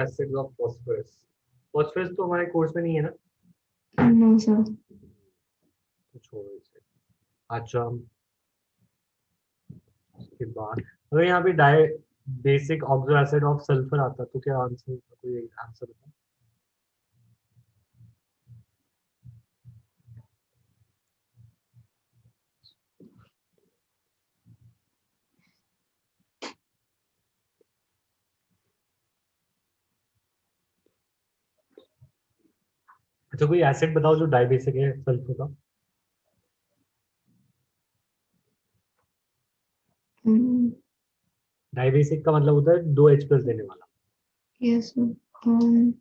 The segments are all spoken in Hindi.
Acid of phosphorus. फॉस्फोरस तो हमारे कोर्स में नहीं है ना? No sir. छोड़ो इसे। अच्छा, उसके बाद अगर यहाँ पे dibasic oxo acid of sulphur आता तो क्या आंसर, कोई आंसर होता? अच्छा, कोई एसिड बताओ जो डाई बेसिक है सल्फर का। डाई बेसिक का मतलब होता है 2H+ देने वाला। Yes sir.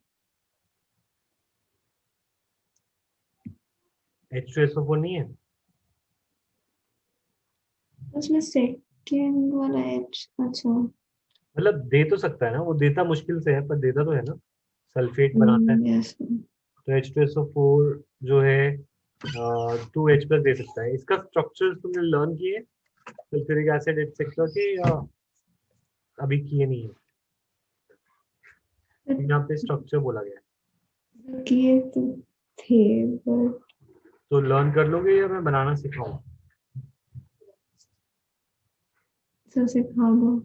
H2SO4 नहीं है? उसमें सेकेंड वाला एच। अच्छा। मतलब दे तो सकता है ना, वो देता मुश्किल से है पर देता तो है ना, सल्फेट बनाता है। यस। तो H2SO4 जो है 2H+ दे सकता है। इसका स्ट्रक्चर तुमने लर्न किए सल्फ्यूरिक एसिड एटसेट्रा के, या अभी किए नहीं है? यहाँ पे स्ट्रक्चर बोला गया है, किए तो थे बट तो लर्न कर लोगे या मैं बनाना सिखाऊं? सर सिखा दो।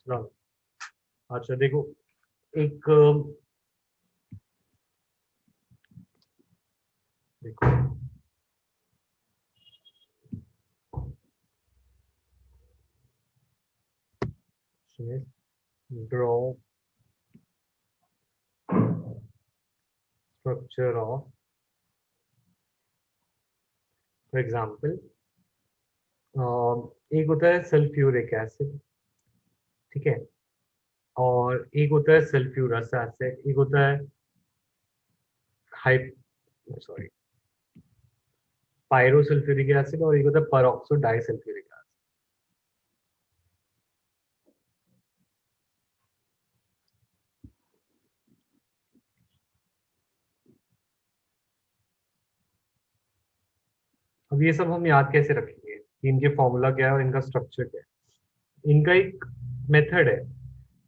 चलो, अच्छा देखो, एक देखो, draw structure of, for example एक होता है सल्फ्यूरिक एसिड, ठीक है, और एक होता है सल्फ्यूरस एसिड, एक होता है हाई सॉरी पायरोसल्फ्यूरिक एसिड, और एक होता है परऑक्सो डाइसल्फ्यूरिक एसिड। अब ये सब हम याद कैसे रखेंगे कि इनके फॉर्मूला क्या है और इनका स्ट्रक्चर क्या है? इनका एक मेथड है,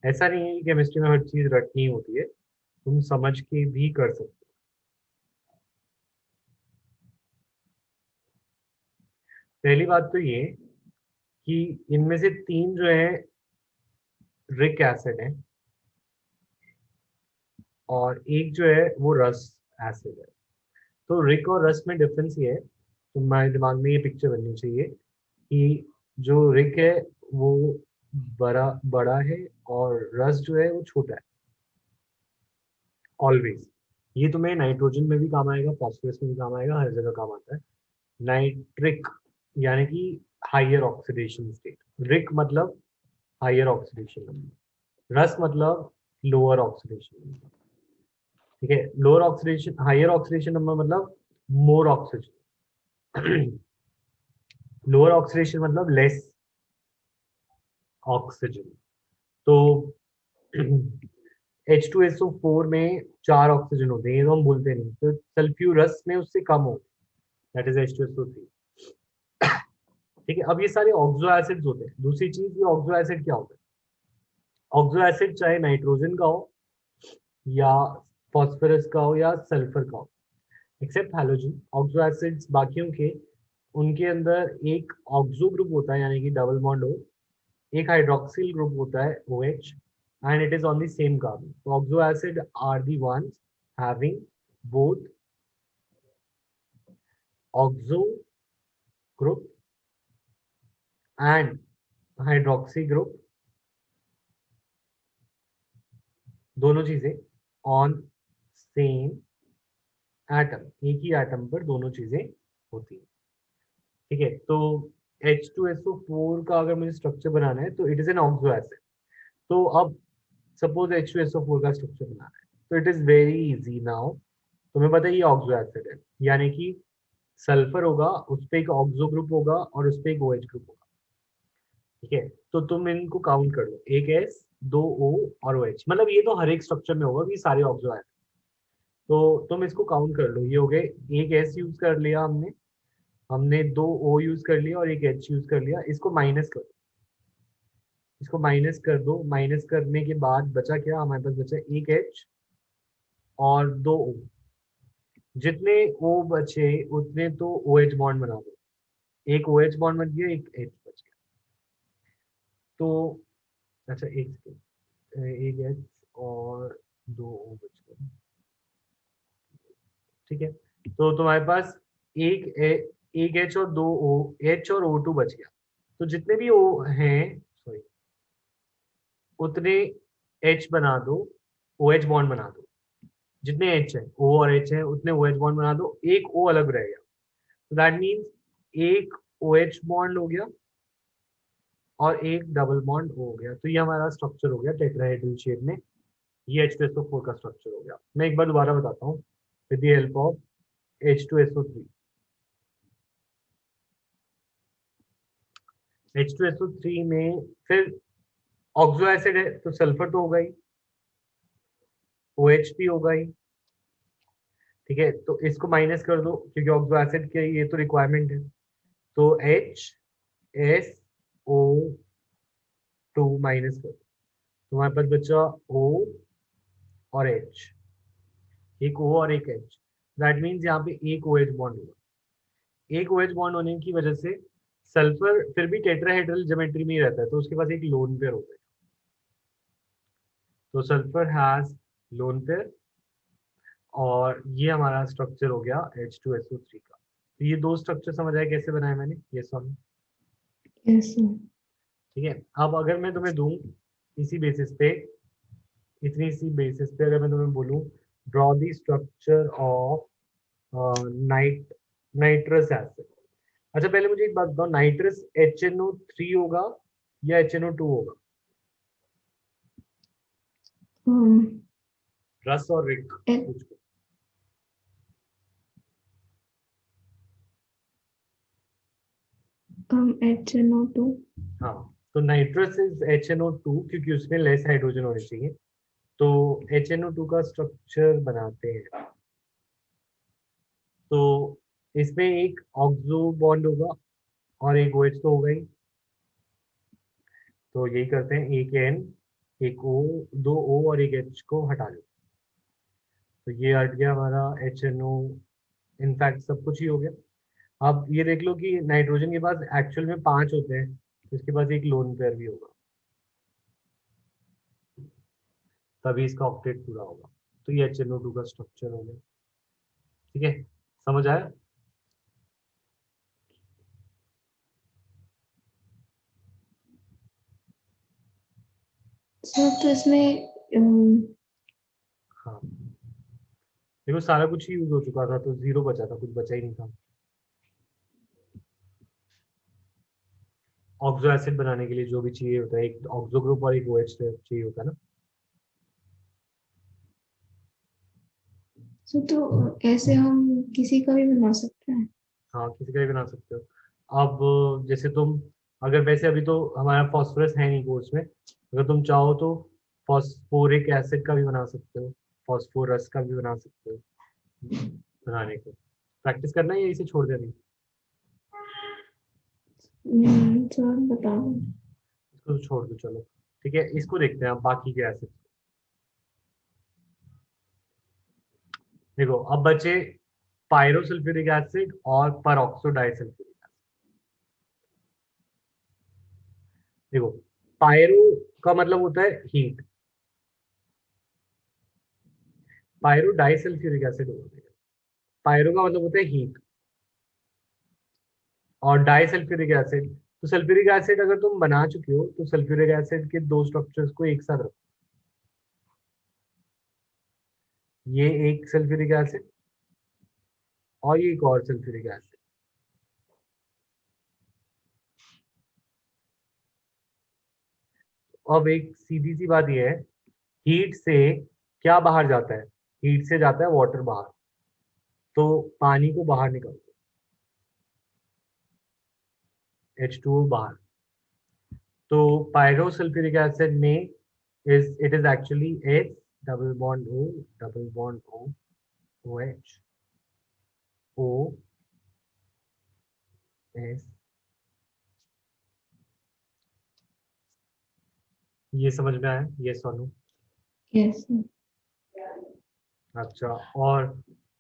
ऐसा नहीं है कि केमिस्ट्री में हर चीज रटनी होती है, तुम समझ के भी कर सकते हो। पहली बात तो ये कि इनमें से 3 जो है रिक एसिड है, और एक जो है वो रस एसिड है। तो रिक और रस में डिफरेंस ये है, तुम्हारे दिमाग में ये पिक्चर बननी चाहिए कि जो रिक है वो बड़ा बड़ा है, और रस जो है वो छोटा है, ऑलवेज। ये तुम्हें नाइट्रोजन में भी काम आएगा, फॉस्फोरस में भी काम आएगा, हर जगह काम आता है। नाइट्रिक यानी कि हाइयर ऑक्सीडेशन स्टेट, रिक मतलब हाइयर ऑक्सीडेशन नंबर, रस मतलब लोअर ऑक्सीडेशन नंबर, ठीक है। Lower oxidation higher oxidation number मतलब मोर ऑक्सीजन, लोअर ऑक्सीडेशन मतलब लेस ऑक्सीजन। तो H2SO4 में 4 ऑक्सीजन होते हैं, ये तो हम भूलते नहीं, तो सल्फ्यूरस में उससे कम हो, दैट इज H2SO3, ठीक है। अब ये सारे ऑक्सो एसिड्स होते हैं। दूसरी चीज, ये ऑक्सो एसिड क्या होता है? ऑक्सो एसिड चाहे नाइट्रोजन का हो, या फॉस्फोरस का हो, या सल्फर का हो, एक्सेप्ट हैलोजन, ऑक्सो एसिड्स बाकियों के, उनके अंदर एक ऑक्सो ग्रुप होता है यानी कि डबल बॉन्ड हो, एक हाइड्रोक्सिल ग्रुप होता है OH, and it is on the same carbon. So oxo acid are the ones having both oxo group and hydroxy group, दोनों चीजें on same atom, एक ही एटम पर दोनों चीजें होती है, ठीक है। तो H2SO4 का अगर मुझे स्ट्रक्चर बनाना है तो it is an oxo acid. तो अब सपोज H2SO4 का स्ट्रक्चर बनाना है, तो it is very easy now. तुम्हें पता है ये ऑक्सो एसिड है, यानी कि सल्फर होगा, उस पर एक ऑक्सो ग्रुप होगा और उस पर एक OH ग्रुप होगा, ठीक है। तो तुम इनको काउंट कर लो, एक S, 2 O और OH, मतलब ये तो हर एक स्ट्रक्चर में होगा कि सारे ऑक्सो है। तो तुम इसको काउंट कर लो, ये हो गए, एक S यूज कर लिया हमने, हमने 2 O यूज कर लिया और एक H यूज कर लिया, इसको माइनस करो, इसको माइनस कर दो, माइनस करने के बाद बचा क्या हमारे पास, बचा एक H और दो O। जितने O बचे उतने तो OH बॉन्ड बना दो, एक OH बॉन्ड बन गया, एक H बच गया। तो अच्छा एक सेकेंड, एक H और दो O बच गए, ठीक है। तो तुम्हारे पास एक H और दो O, H और O2 बच गया। तो जितने भी O हैं, सॉरी, उतने H बना दो, OH बॉन्ड बना दो। जितने H है, O और H है, उतने OH बॉन्ड बना दो, एक O अलग रह गया। तो दैट मीन्स एक OH बॉन्ड हो गया और एक डबल बॉन्ड हो गया। तो ये हमारा स्ट्रक्चर हो गया टेट्राहेड्रल शेप में। ये H2SO4 का स्ट्रक्चर हो गया। मैं एक बार दोबारा बताता हूँ with the help of H2SO3। H2SO3 में फिर ऑक्सो एसिड है तो सल्फर तो होगा ही, OH भी होगा ही, ठीक है। तो इसको माइनस कर दो क्योंकि ऑक्सो एसिड के ये तो रिक्वायरमेंट है। तो HSO2 माइनस कर दो, तुम्हारे पास बचा O और H, एक O और एक H। दैट मीन्स यहाँ पे एक OH बॉन्ड होगा। एक OH बॉन्ड होने की वजह से सल्फर फिर भी टेट्राहेड्रल ज्योमेट्री में ही रहता है, तो उसके पास एक लोन पेयर होता है। तो सल्फर हैज लोन पेयर, और ये हमारा स्ट्रक्चर हो गया H2SO3 का। तो ये दो स्ट्रक्चर समझ आए कैसे बनाए मैंने, ये सॉरी, yes sir. ठीक है। अब अगर मैं तुम्हें दूं इसी बेसिस पे, इतनी सी बेसिस पे अगर मैं तुम्हें बोलूं draw the structure of nitrous acid. अच्छा पहले मुझे एक बात बताओ, नाइट्रस HNO3 होगा या HNO2 होगा? um रस और रिक H, कुछ को। HNO2. हाँ, तो नाइट्रस इज HNO2 क्योंकि उसमें लेस हाइड्रोजन होने चाहिए। तो HNO2 का स्ट्रक्चर बनाते हैं। तो इसमें एक ऑक्सो बॉन्ड होगा और एक OH तो होगा ही। तो यही करते हैं, एक N, एक O, दो O और एक H को हटा दो। तो ये हट गया हमारा HNO, इनफैक्ट सब कुछ ही हो गया। अब ये देख लो कि नाइट्रोजन के पास एक्चुअल में 5 होते हैं, तो इसके पास एक लोन पेयर भी होगा, तभी इसका ऑक्टेट पूरा होगा। तो ये HNO2 का स्ट्रक्चर हो गया, ठीक है। समझ आया? सर तो इसमें हाँ, देखो सारा कुछ ही यूज हो चुका था, तो जीरो बचा था, कुछ बचा ही नहीं था। ऑक्सो एसिड बनाने के लिए जो भी चाहिए होता है, एक ऑक्सो ग्रुप और एक OH चाहिए होता है ना। सर तो ऐसे हम किसी का भी बना सकते हैं। हाँ, किसी का भी बना सकते हो। अब जैसे तुम, अगर वैसे अभी तो हमारा फॉस्फोरस है नहीं कोर्स में, अगर तुम चाहो तो फॉस्फोरिक एसिड का भी बना सकते हो, फॉस्फोरस का भी बना सकते हो। बनाने को प्रैक्टिस करना है या इसे छोड़ देना है? सर बता दो। इसको तो छोड़ दो, चलो ठीक है। इसको देखते हैं अब बाकी के एसिड। देखो अब बचे पायरोसल्फ्यूरिक एसिड और परऑक्सो डाइसल्फ्यूरिक एसिड। देखो पायरो का मतलब होता है हीट, पायरो डाइसल्फ्यूरिक एसिड होता है। पायरो का मतलब होता है हीट और डाइसल्फ्यूरिक एसिड, तो सल्फ्यूरिक एसिड अगर तुम बना चुके हो तो सल्फ्यूरिक एसिड के दो स्ट्रक्चर्स को एक साथ रखो। ये एक सल्फ्यूरिक एसिड और ये एक और सल्फ्यूरिक एसिड। अब एक सीधी सी बात यह है, हीट से क्या बाहर जाता है? हीट से जाता है वाटर बाहर, तो पानी को बाहर निकाल दो, H2O बाहर। तो पायरोसल्फ्यूरिक एसिड में it is actually H double bond O, double bond O, OH, O, S, ये समझ में आया? ये सोनू। यस अच्छा, और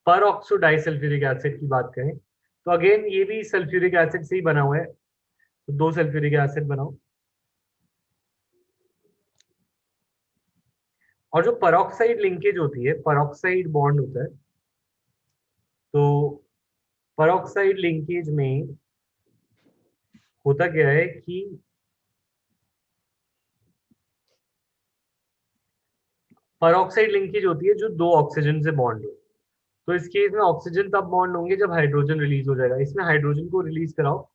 परऑक्सो डाइसल्फ्यूरिक एसिड की बात करें तो अगेन ये भी सल्फ्यूरिक एसिड से ही बना हुआ है, तो 2 सल्फ्यूरिक एसिड बनाओ। और जो परऑक्साइड लिंकेज होती है, परऑक्साइड बॉन्ड होता है, तो परऑक्साइड लिंकेज में होता क्या है कि परऑक्साइड लिंकेज होती है जो 2 ऑक्सीजन से बॉन्ड हो। तो इस केस में ऑक्सीजन तब बॉन्ड होंगे जब हाइड्रोजन रिलीज हो जाएगा, इसमें हाइड्रोजन को रिलीज कराओ,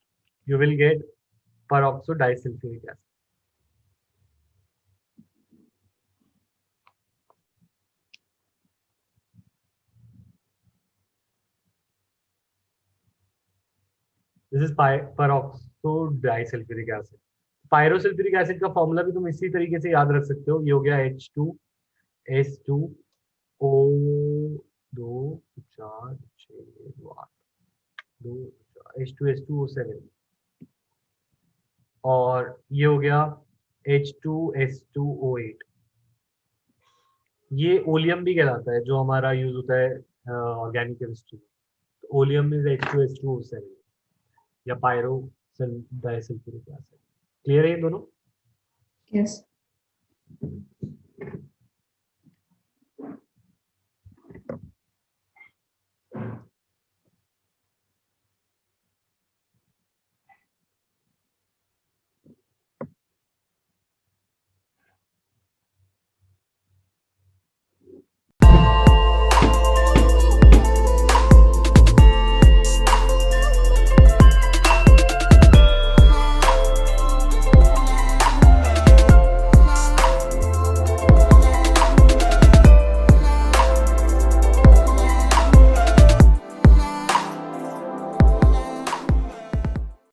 you will get peroxo disulphuric acid. This is peroxo disulphuric acid. Pyrosulphuric acid का फॉर्मूला भी तुम इसी तरीके से याद रख सकते हो, ये हो गया H2S2O 2 4 6 8 2 H2S2O7, और ये हो गया H2S2O8। ये ओलियम भी कहलाता है जो हमारा यूज होता है ऑर्गेनिक केमिस्ट्री में। तो ओलियम इज H2S2O7 या पायरो डाइसल्फ्यूरिक एसिड। क्लियर है ये दोनों? यस